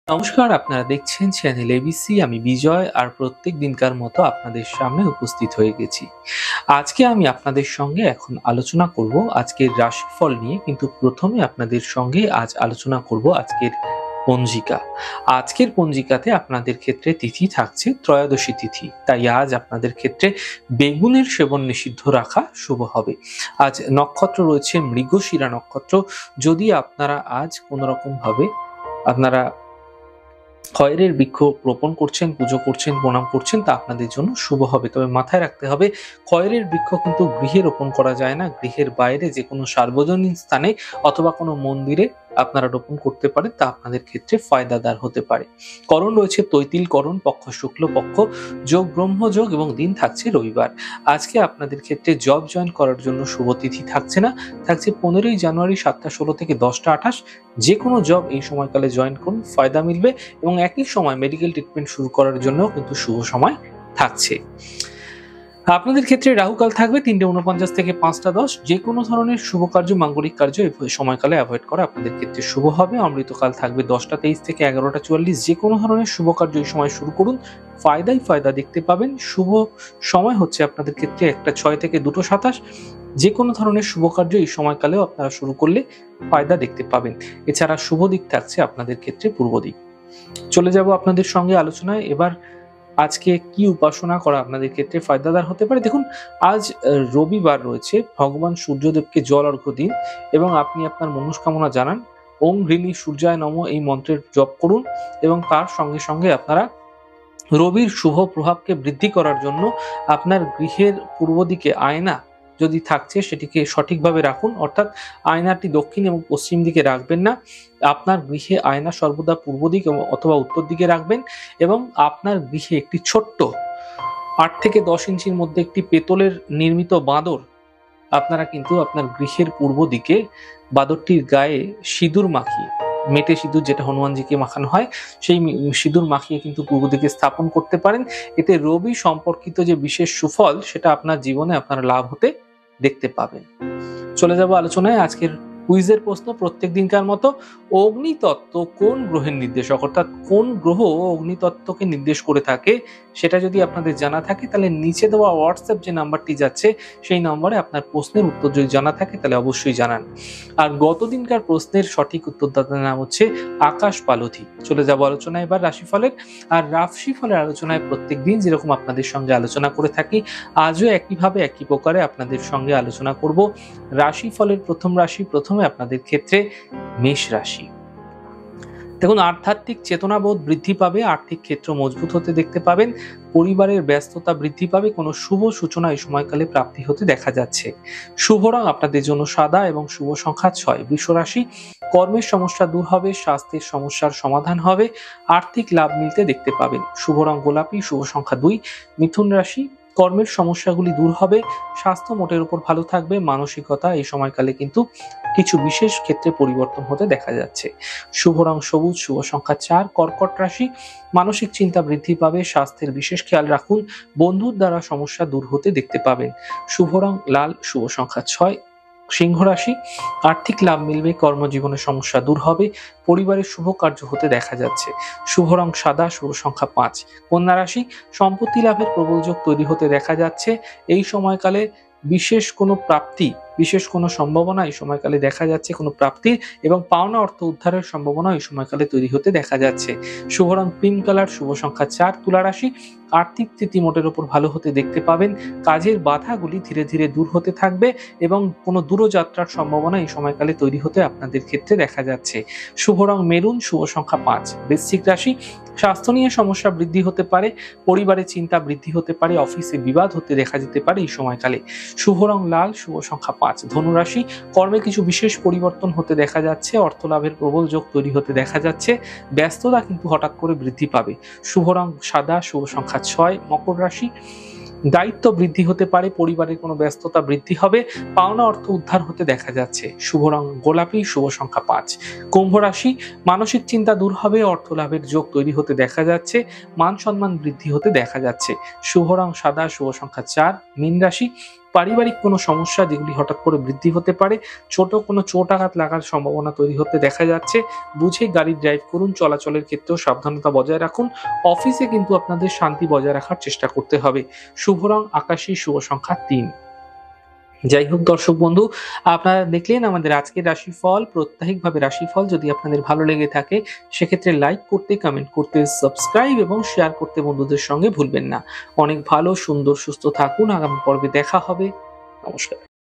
নমস্কার, আপনারা দেখছেন চ্যানেল এবিসি। আমি বিজয় আর প্রত্যেক দিনকার মতো আপনাদের সামনে উপস্থিত হয়ে গেছি। আজকে আমি আপনাদের সঙ্গে এখন আলোচনা করব আজকের রাশিফল নিয়ে, কিন্তু প্রথমে আপনাদের সঙ্গে আজ আলোচনা করব আজকের পঞ্জিকা। আজকের পঞ্জিকাতে আপনাদের ক্ষেত্রে তিথি থাকছে ত্রয়োদশী তিথি, তাই আজ আপনাদের ক্ষেত্রে বেগুনের সেবন নিষিদ্ধ রাখা শুভ হবে। আজ নক্ষত্র রয়েছে মৃগশিরা নক্ষত্র। যদি আপনারা আজ কোনো রকম ভাবে আপনারা খয়েরের বৃক্ষ রোপণ করছেন, পুজো করছেন, প্রণাম করছেন, তা আপনাদের জন্য শুভ হবে। তবে মাথায় রাখতে হবে, খয়েরের বৃক্ষ কিন্তু গৃহে রোপণ করা যায় না। গৃহের বাইরে যে কোনো সার্বজনীন স্থানে অথবা কোনো মন্দিরে আপনারা রোপণ করতে পারেন, তা আপনাদের ক্ষেত্রে ফায়দাদার হতে পারে। করণ রয়েছে তৈতিল করণ, পক্ষ শুক্ল পক্ষ, যোগ ব্রহ্মযোগ এবং দিন থাকছে রবিবার। আজকে আপনাদের ক্ষেত্রে জব জয়েন করার জন্য শুভ তিথি থাকছে না, থাকছে 15ই জানুয়ারি 7টা 16 থেকে 10টা 28। যে কোনো জব এই সময়কালে জয়েন করুন, ফায়দা মিলবে। এবং একই সময় মেডিকেল ট্রিটমেন্ট শুরু করার জন্য কিন্তু শুভ সময় থাকছে। আপনাদের ক্ষেত্রে রাহুকাল থাকবে 3:49 থেকে 5টা 10। যে কোনো ধরনের শুভ কার্য, মাঙ্গলিক কার্য এই সময়কালে অ্যাভয়েড করা আপনাদের ক্ষেত্রে শুভ হবে। অমৃতকাল থাকবে 10টা 23 থেকে 11টা 44। যে কোনো ধরনের শুভ কার্য এই সময় শুরু করুন, ফায়দা দেখতে পাবেন। শুভ সময় হচ্ছে আপনাদের ক্ষেত্রে 1টা 6 থেকে 2টো 27। যে কোনো ধরনের শুভ কার্য এই সময়কালেও আপনারা শুরু করলে ফায়দা দেখতে পাবেন। এছাড়া শুভ দিক থাকছে আপনাদের ক্ষেত্রে পূর্ব দিক। চলে যাব আপনাদের সঙ্গে আলোচনায়। এবার আজকে কি উপাসনা করা আপনাদের ক্ষেত্রে ফায়দাদার হতে পারে। দেখুন, আজ রবিবার রয়েছে, ভগবান সূর্যদেবকে জল অর্ঘ্য দিন এবং আপনি আপনার মনস্কামনা জানান। ওম হ্রিলি সূর্যায় নমঃ এই মন্ত্রের জপ করুন এবং তার সঙ্গে সঙ্গে আপনারা রবির শুভ প্রভাবকে বৃদ্ধি করার জন্য আপনার গৃহের পূর্ব দিকে আয়না যদি থাকছে সেটিকে সঠিকভাবে রাখুন। অর্থাৎ আয়নাটি দক্ষিণ এবং পশ্চিম দিকে রাখবেন না। আপনার গৃহে আয়না সর্বদা পূর্ব দিক অথবা উত্তর দিকে রাখবেন এবং আপনার গৃহে একটি ছোট্ট 8 থেকে 10 ইঞ্চির মধ্যে একটি পেতলের নির্মিত বাঁদর আপনারা কিন্তু আপনার গৃহের পূর্ব দিকে বাঁদরটির গায়ে সিঁদুর মাখিয়ে, মেটে সিঁদুর যেটা হনুমানজিকে মাখানো হয়, সেই সিঁদুর মাখিয়ে কিন্তু পূর্ব দিকে স্থাপন করতে পারেন। এতে রবি সম্পর্কিত যে বিশেষ সুফল সেটা আপনার জীবনে আপনারা লাভ হতে দেখতে পাবেন। চলে যাব আলোচনায়। আজকের কুইজের প্রশ্ন প্রত্যেক দিনকার মতো, অগ্নিতত্ত্ব কোন গ্রহের নির্দেশক? অর্থাৎ কোন গ্রহ অগ্নিতত্ত্বকে নির্দেশ করে থাকে সেটা যদি আপনাদের জানা থাকে, তাহলে নিচে দেওয়া হোয়াটসঅ্যাপ যে নাম্বারটি যাচ্ছে সেই নম্বরে আপনার প্রশ্নের উত্তর যদি জানা থাকে তাহলে অবশ্যই জানান। আর গত দিনকার প্রশ্নের সঠিক উত্তরদাতার নাম হচ্ছে আকাশ পালথি। চলে যাব আলোচনায় এবার রাশিফলের। আর রাশিফলের আলোচনায় প্রত্যেক দিন যেরকম আপনাদের সঙ্গে আলোচনা করে থাকি, আজও একইভাবে একই প্রকারে আপনাদের সঙ্গে আলোচনা করব রাশিফলের প্রথম রাশি। প্রথমে আপনাদের ক্ষেত্রে মেষ রাশি। দেখুন, আধ্যাত্মিক চেতনাবোধ বৃদ্ধি পাবে, আর্থিক ক্ষেত্র মজবুত হতে দেখতে পাবেন, পরিবারের ব্যস্ততা বৃদ্ধি পাবে, কোনো শুভ সূচনা এই সময়কালে প্রাপ্তি হতে দেখা যাচ্ছে। শুভ রং আপনাদের জন্য সাদা এবং শুভ সংখ্যা 6। বৃষ রাশি, কর্মের সমস্যা দূর হবে, স্বাস্থ্যের সমস্যার সমাধান হবে, আর্থিক লাভ মিলতে দেখতে পাবেন। শুভ রং গোলাপি, শুভ সংখ্যা 2। মিথুন রাশি, কর্মের সমস্যাগুলি দূর হবে, স্বাস্থ্য মোটের উপর ভালো থাকবে, মানসিকতা এই সময়কালে কিন্তু কিছু বিশেষ ক্ষেত্রে পরিবর্তন হতে দেখা যাচ্ছে। শুভ রং সবুজ, শুভ সংখ্যা 4। কর্কট রাশি, মানসিক চিন্তা বৃদ্ধি পাবে, স্বাস্থ্যের বিশেষ খেয়াল রাখুন, বন্ধুর দ্বারা সমস্যা দূর হতে দেখতে পাবেন। শুভ রং লাল, শুভ সংখ্যা 6। সিংহ রাশি, আর্থিক লাভ মিলবে, কর্মজীবনের সমস্যা দূর হবে, পরিবারের শুভ কার্য হতে দেখা যাচ্ছে। শুভ রং সাদা, শুভ সংখ্যা 5। কন্যা রাশি, সম্পত্তি লাভের প্রবল যোগ তৈরি হতে দেখা যাচ্ছে। এই সময়কালে বিশেষ কোনো প্রাপ্তি, বিশেষ কোনো সম্ভাবনা এই সময়কালে দেখা যাচ্ছে, কোনো প্রাপ্তির এবং পাওনা অর্থ উদ্ধারের সম্ভাবনা এই সময়কালে তৈরি হতে দেখা যাচ্ছে। শুভ রং ক্রিম কালার, শুভ সংখ্যা 4। তুলা রাশি, আর্থিক স্থিতি মোটের উপর ভালো হতে দেখতে পাবেন, কাজের বাধাগুলি ধীরে ধীরে দূর হতে থাকবে এবং কোনো দূরযাত্রার সম্ভাবনা এই সময়কালে তৈরি হতে আপনাদের ক্ষেত্রে দেখা যাচ্ছে। শুভ রং মেরুন, শুভ সংখ্যা 5। বৃশ্চিক রাশি, স্বাস্থ্য নিয়ে সমস্যা বৃদ্ধি হতে পারে, পরিবারের চিন্তা বৃদ্ধি হতে পারে, অফিসে বিবাদ হতে দেখা যেতে পারে এই সময়কালে। শুভ রং লাল, শুভ সংখ্যা 5। ধনুরাশি, কর্মে কিছু বিশেষ পরিবর্তন হতে দেখা যাচ্ছে, অর্থ লাভের প্রবল যোগ তৈরি হতে দেখা যাচ্ছে, ব্যস্ততা কিন্তু হঠাৎ করে বৃদ্ধি পাবে। শুভ রং সাদা, শুভ সংখ্যা 6। মকর রাশি, দায়িত্ব বৃদ্ধি হতে পারে, পরিবারের কোনো ব্যস্ততা বৃদ্ধি হবে, পাওনা অর্থ উদ্ধার হতে দেখা যাচ্ছে। শুভ রং গোলাপি, শুভ সংখ্যা 5। কুম্ভ রাশি, মানসিক চিন্তা দূর হবে, অর্থ লাভের যোগ তৈরি হতে দেখা যাচ্ছে, মান সম্মান বৃদ্ধি হতে দেখা যাচ্ছে। শুভ রং সাদা, শুভ সংখ্যা 4। মীন রাশি, পারিবারিক কোনো সমস্যা যেগুলি হঠাৎ করে বৃদ্ধি হতে পারে, ছোট কোনো চোট আঘাত লাগার সম্ভাবনা তৈরি হতে দেখা যাচ্ছে। বুঝে গাড়ি ড্রাইভ করুন, চলাচলের ক্ষেত্রেও সাবধানতা বজায় রাখুন। অফিসে কিন্তু আপনাদের শান্তি বজায় রাখার চেষ্টা করতে হবে। শুভ রং আকাশী, শুভ সংখ্যা ৩। যাই হোক দর্শক বন্ধু, আপনারা দেখলেন আমাদের আজকের রাশিফল, প্রত্যাহিকভাবে রাশিফল। যদি আপনাদের ভালো লেগে থাকে সেক্ষেত্রে লাইক করতে, কমেন্ট করতে, সাবস্ক্রাইব এবং শেয়ার করতে বন্ধুদের সঙ্গে ভুলবেন না। অনেক ভালো, সুন্দর, সুস্থ থাকুন। আগামী পর্বে দেখা হবে। নমস্কার।